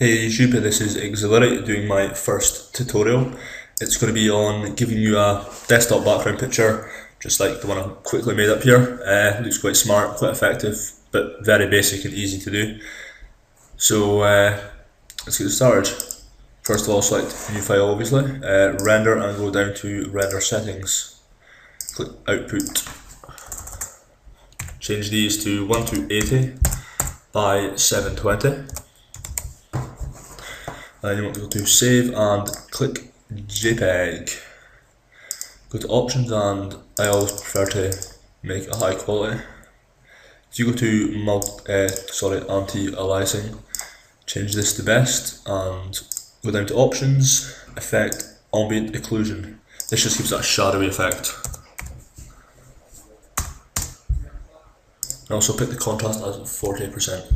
Hey YouTube, this is XziLiRaTe doing my first tutorial. It's going to be on giving you a desktop background picture, just like the one I've quickly made up here. Looks quite smart, quite effective, but very basic and easy to do. So let's get started. First of all, select new file obviously, render and go down to render settings. Click output. Change these to 1280 by 720. And you want to go to save and click JPEG. Go to options, and I always prefer to make it high quality. If you go to anti-aliasing, change this to best and go down to options, effect, ambient occlusion. This just gives that shadowy effect. And also pick the contrast as 40%.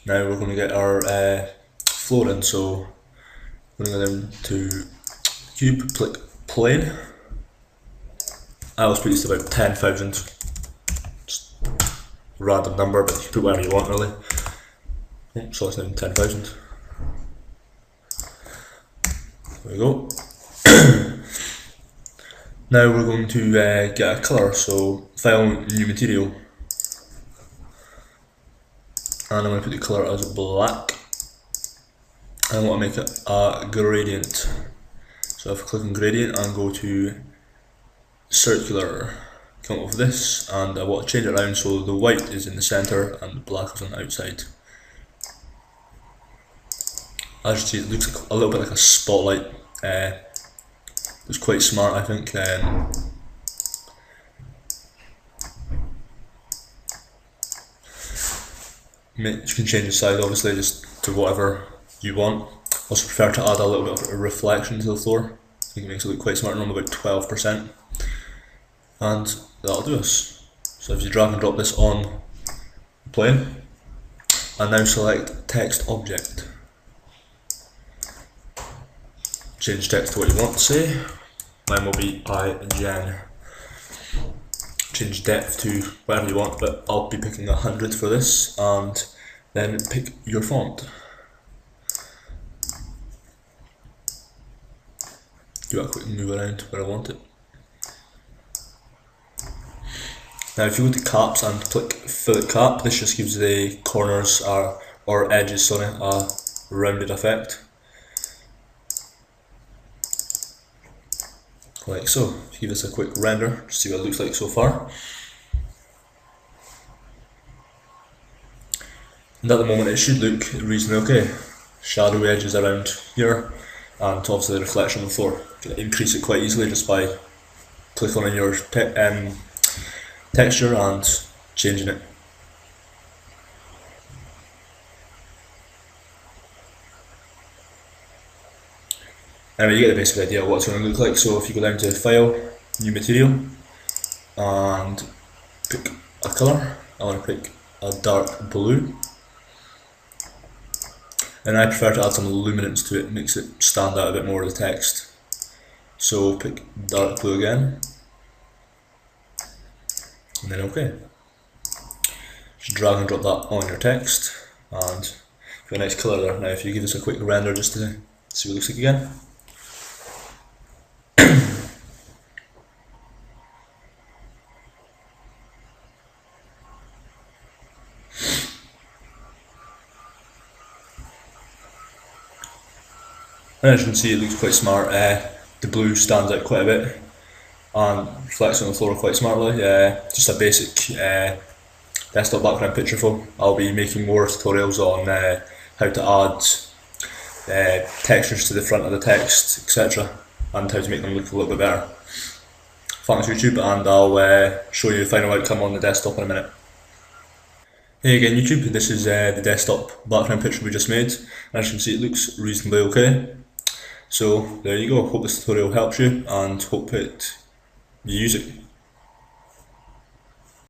Now we're going to get our floor in, so we're going to go down to cube, click plane. I always put this to about 10,000, just a random number, but you can put whatever you want really. Oh, so it's now 10,000. There we go. Now we're going to get a colour, so file, new material. And I'm going to put the colour as black. I want to make it a gradient. So if I click on gradient and go to circular, come up with this, and I want to change it around so the white is in the centre and the black is on the outside. As you see, it looks like a little bit like a spotlight. It's quite smart, I think. You can change the size obviously just to whatever you want. Also prefer to add a little bit of a reflection to the floor. I think it makes it look quite smart, normally about 12%. And that'll do us. So if you drag and drop this on the plane, and now select text object. Change text to what you want to say. Mine will be IGen. Change depth to whatever you want, but I'll be picking 100 for this, and then pick your font. Do a quick move around where I want it. Now if you go to caps and click fillet cap, this just gives the corners or edges, sorry, a rounded effect. Like so. Give this a quick render to see what it looks like so far. And at the moment it should look reasonably okay. Shadowy edges around here, and obviously the reflection on the floor. You can increase it quite easily just by clicking on your texture and changing it. Anyway, you get the basic idea of what it's going to look like. So if you go down to file, new material, and pick a colour, I want to pick a dark blue. And I prefer to add some luminance to it, makes it stand out a bit more of the text. So pick dark blue again, and then OK. Just drag and drop that on your text, and you've got a nice colour there. Now if you give this a quick render just to see what it looks like again. And as you can see, it looks quite smart. The blue stands out quite a bit and reflects on the floor quite smartly. Just a basic desktop background picture phone. I'll be making more tutorials on how to add textures to the front of the text, etc., and how to make them look a little bit better. Thanks YouTube, and I'll show you the final outcome on the desktop in a minute. Hey again YouTube, this is the desktop background picture we just made. As you can see, it looks reasonably okay. So there you go, hope this tutorial helps you and hope you use it.